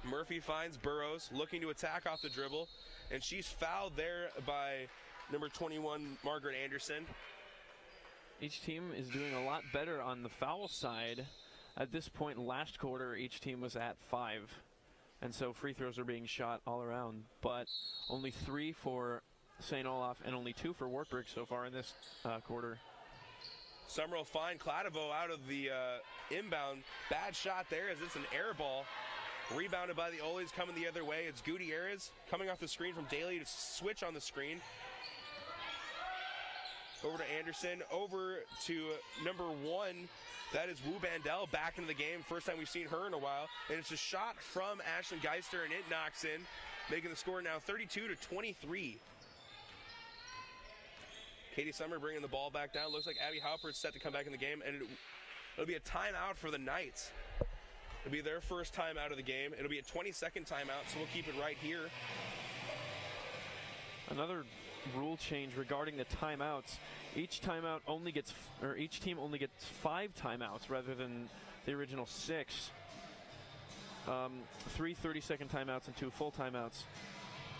Murphy finds Burrows, looking to attack off the dribble, and she's fouled there by number 21, Margaret Anderson. Each team is doing a lot better on the foul side. At this point last quarter, each team was at 5. And so free throws are being shot all around. But only 3 for St. Olaf and only 2 for Wartburg so far in this quarter. Summer will find Kladovo out of the inbound. Bad shot there as it's an air ball. Rebounded by the Oles, coming the other way. It's Gutierrez coming off the screen from Daly to switch on the screen. Over to Anderson, over to number 1. That is Wu Bandel back into the game. First time we've seen her in a while. And it's a shot from Ashlyn Geister, and it knocks in, making the score now 32-23. Katie Summer bringing the ball back down. Looks like Abby Halpert's set to come back in the game, and it'll be a timeout for the Knights. It'll be their first time out of the game. It'll be a 20-second timeout, so we'll keep it right here. Another rule change regarding the timeouts. Each team only gets 5 timeouts rather than the original 6. 3 30-second timeouts and 2 full timeouts.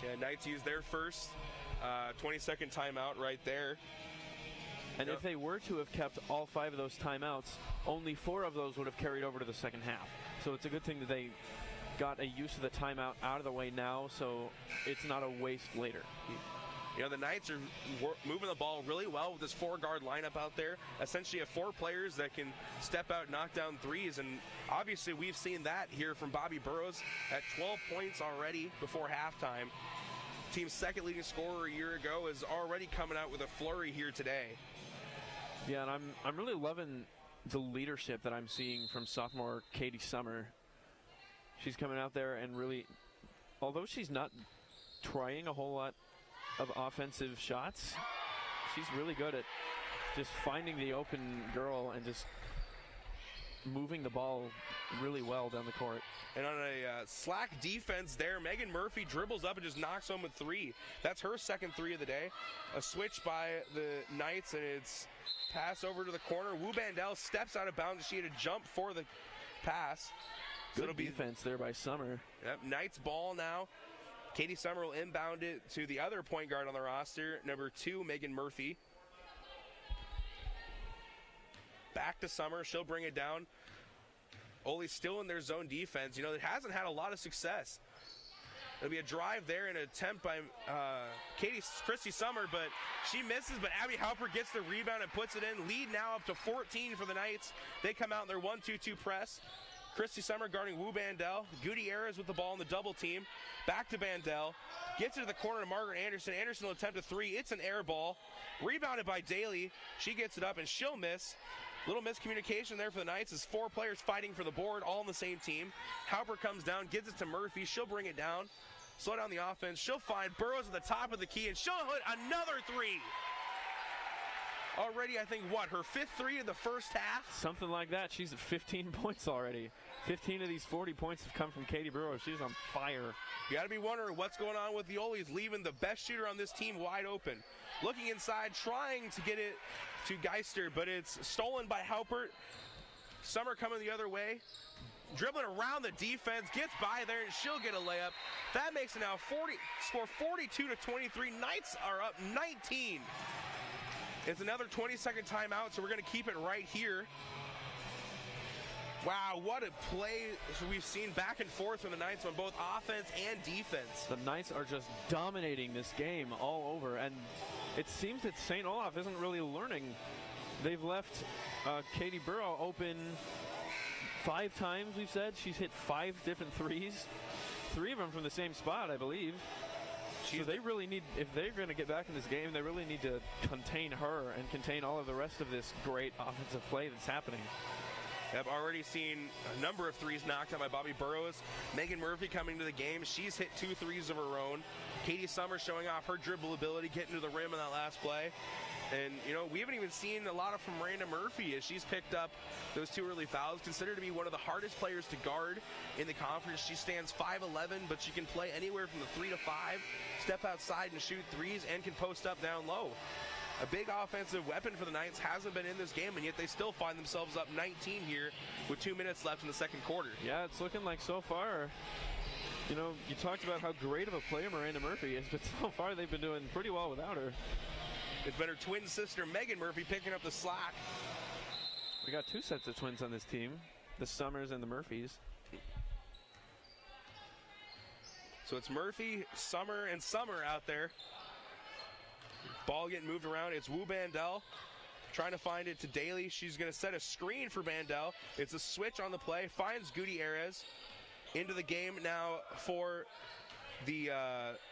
Yeah, Knights use their first 20-second timeout right there. And if they were to have kept all 5 of those timeouts, only 4 of those would have carried over to the second half. So it's a good thing that they got a use of the timeout out of the way now, so it's not a waste later. You know, the Knights are moving the ball really well with this 4-guard lineup out there. Essentially, you have 4 players that can step out, knock down threes, and obviously we've seen that here from Bobby Burrows at 12 points already before halftime. Team's second leading scorer a year ago is already coming out with a flurry here today. Yeah, and I'm really loving the leadership that I'm seeing from sophomore Katie Summer. She's coming out there and really, although she's not trying a whole lot of offensive shots, she's really good at just finding the open girl and just moving the ball really well down the court. And on a slack defense there, Megan Murphy dribbles up and just knocks home a 3. That's her second 3 of the day. A switch by the Knights, and it's pass over to the corner. Wu Bandel steps out of bounds. She had to jump for the pass. Good so it'll defense there by Summer. Yep, Knights ball now. Katie Summer will inbound it to the other point guard on the roster, number 2, Megan Murphy. Back to Summer. She'll bring it down. Ole's still in their zone defense. You know, it hasn't had a lot of success. It'll be a drive there and an attempt by Christy Summer, but she misses, but Abby Halper gets the rebound and puts it in. Lead now up to 14 for the Knights. They come out in their 1-2-2 press. Christy Summer guarding Wu Bandel. Gutierrez with the ball in the double team. Back to Bandel. Gets it to the corner to Margaret Anderson. Anderson will attempt a 3. It's an air ball. Rebounded by Daly. She gets it up and she'll miss. Little miscommunication there for the Knights as 4 players fighting for the board, all on the same team. Halper comes down, gives it to Murphy. She'll bring it down. Slow down the offense. She'll find Burrows at the top of the key, and she'll hit another 3. Already, I think, her 5th 3 in the first half? Something like that. She's at 15 points already. 15 of these 40 points have come from Katie Burrows. She's on fire. You got to be wondering what's going on with the Oles, leaving the best shooter on this team wide open. Looking inside, trying to get it to Geister, but it's stolen by Halpert. Summer coming the other way. Dribbling around the defense, gets by there, and she'll get a layup. That makes it now score 42-23. Knights are up 19. It's another 20-second timeout, so we're going to keep it right here. Wow, what a play we've seen back and forth from the Knights on both offense and defense. The Knights are just dominating this game all over, and it seems that St. Olaf isn't really learning. They've left Katie Burrow open 5 times, we've said. She's hit 5 different threes. 3 of them from the same spot, I believe. So they really need, if they're going to get back in this game, they really need to contain her and contain all of the rest of this great offensive play that's happening. I've already seen a number of threes knocked out by Bobby Burrows. Megan Murphy coming to the game. She's hit 2 threes of her own. Katie Summer showing off her dribble ability, getting to the rim on that last play. And, you know, we haven't even seen a lot of from Miranda Murphy as she's picked up those 2 early fouls. Considered to be one of the hardest players to guard in the conference. She stands 5'11", but she can play anywhere from the 3 to 5, step outside and shoot threes, and can post up down low. A big offensive weapon for the Knights, hasn't been in this game, and yet they still find themselves up 19 here with 2 minutes left in the second quarter. Yeah, it's looking like so far You know, you talked about how great of a player Miranda Murphy is, but so far they've been doing pretty well without her. It's been her twin sister, Megan Murphy, picking up the slack. We got 2 sets of twins on this team, the Summers and the Murphys. So it's Murphy, Summer, and Summer out there. Ball getting moved around. It's Wu Bandel trying to find it to Daly. She's going to set a screen for Bandel. It's a switch on the play. Finds Gutierrez. Into the game now for the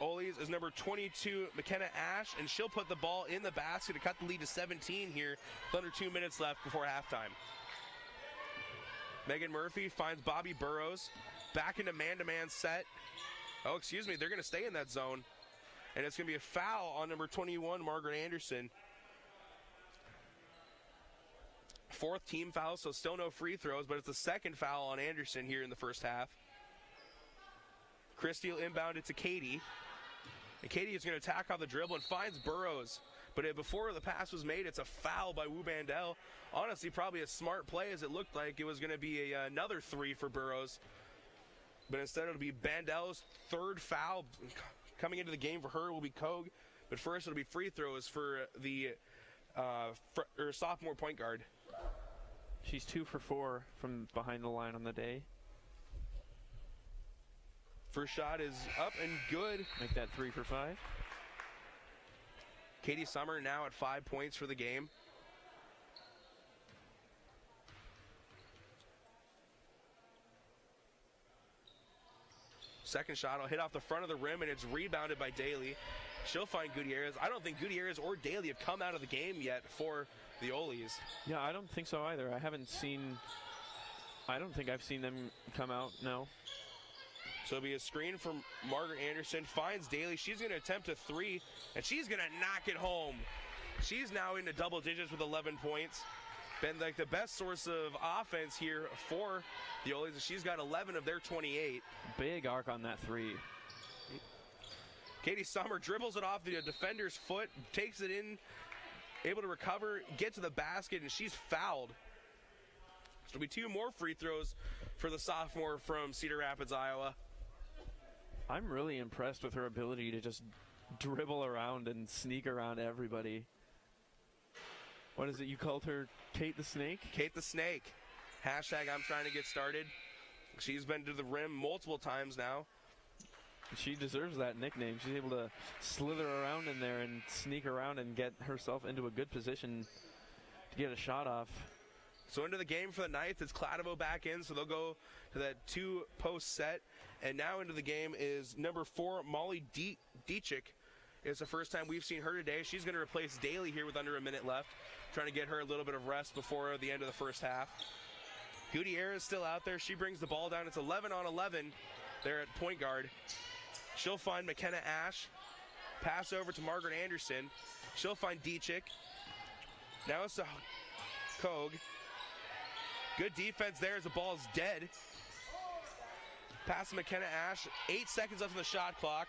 Olies is number 22, McKenna Ash, and she'll put the ball in the basket to cut the lead to 17 here with under 2 minutes left before halftime. Megan Murphy finds Bobby Burrows. Back into man-to-man set. Oh, excuse me, they're going to stay in that zone. And it's going to be a foul on number 21, Margaret Anderson. 4th team foul, so still no free throws, but it's the 2nd foul on Anderson here in the first half. Christie will inbound it to Katie. And Katie is going to attack off the dribble and finds Burrows. But before the pass was made, it's a foul by Wu Bandel. Honestly, probably a smart play, as it looked like it was going to be another 3 for Burrows. But instead it'll be Bandel's 3rd foul. Coming into the game for her will be Kogue. But first it'll be free throws for the sophomore point guard. She's 2 for 4 from behind the line on the day. First shot is up and good. Make that 3 for 5. Katie Summer now at 5 points for the game. Second shot will hit off the front of the rim, and it's rebounded by Daly. She'll find Gutierrez. I don't think Gutierrez or Daly have come out of the game yet for the Olies. Yeah, I don't think so either. I don't think I've seen them come out, no. So it'll be a screen from Margaret Anderson. Finds Daly. She's going to attempt a 3, and she's going to knock it home. She's now into double digits with 11 points. Been like the best source of offense here for the Olies. She's got 11 of their 28. Big arc on that 3. Katie Summer dribbles it off the defender's foot, takes it in, able to recover, get to the basket, and she's fouled. So it'll be 2 more free throws for the sophomore from Cedar Rapids, Iowa. I'm really impressed with her ability to just dribble around and sneak around everybody. What is it you called her? Kate the Snake? Kate the Snake. Hashtag I'm trying to get started. She's been to the rim multiple times now. She deserves that nickname. She's able to slither around in there and sneak around and get herself into a good position to get a shot off. So into the game for the Knights, it's Kladovo back in, so they'll go to that 2-post set. And now into the game is number 4, Molly Diechik. It's the first time we've seen her today. She's going to replace Daly here with under a minute left, trying to get her a little bit of rest before the end of the first half. Gutierrez is still out there. She brings the ball down. It's 11 on 11 there at point guard. She'll find McKenna Ash. Pass over to Margaret Anderson. She'll find Diechik. Now it's to Kogue. Good defense there as the ball is dead. Pass to McKenna Ash. 8 seconds left on the shot clock.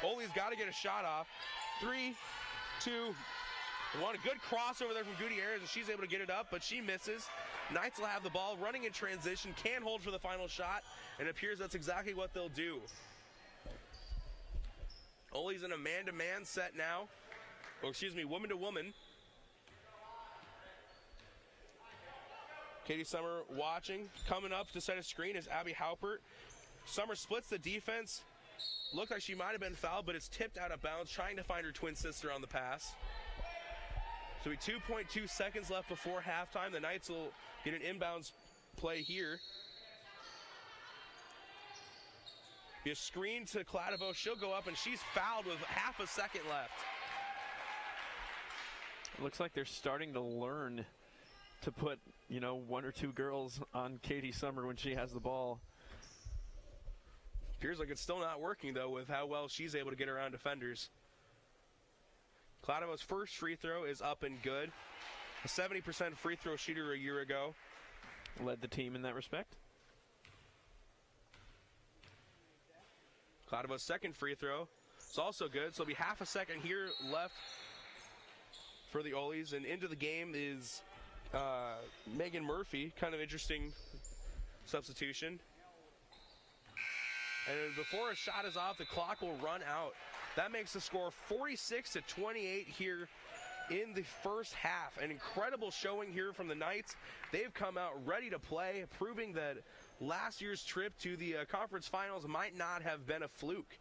Oli's got to get a shot off. 3, 2, 1. A good crossover there from Gutierrez, and she's able to get it up, but she misses. Knights will have the ball running in transition. Can hold for the final shot, and it appears that's exactly what they'll do. Oli's in a man-to-man set now. Or excuse me, woman-to-woman. Katie Summer watching. Coming up to set a screen is Abby Haupert. Summer splits the defense. Looked like she might have been fouled, but it's tipped out of bounds, trying to find her twin sister on the pass. So we 2.2 seconds left before halftime. The Knights will get an inbounds play here. Be a screen to Kladovo. She'll go up, and she's fouled with half a second left. It looks like they're starting to learn to put, 1 or 2 girls on Katie Summer when she has the ball. Appears like it's still not working, though, with how well she's able to get around defenders. Kladovo's first free throw is up and good. A 70% free throw shooter a year ago. Led the team in that respect. Kladovo's second free throw is also good, so it'll be half a second here left for the Olies. And into the game is Megan Murphy. Kind of interesting substitution. And before a shot is off, the clock will run out. That makes the score 46-28 here in the first half. An incredible showing here from the Knights. They've come out ready to play, proving that last year's trip to the conference finals might not have been a fluke.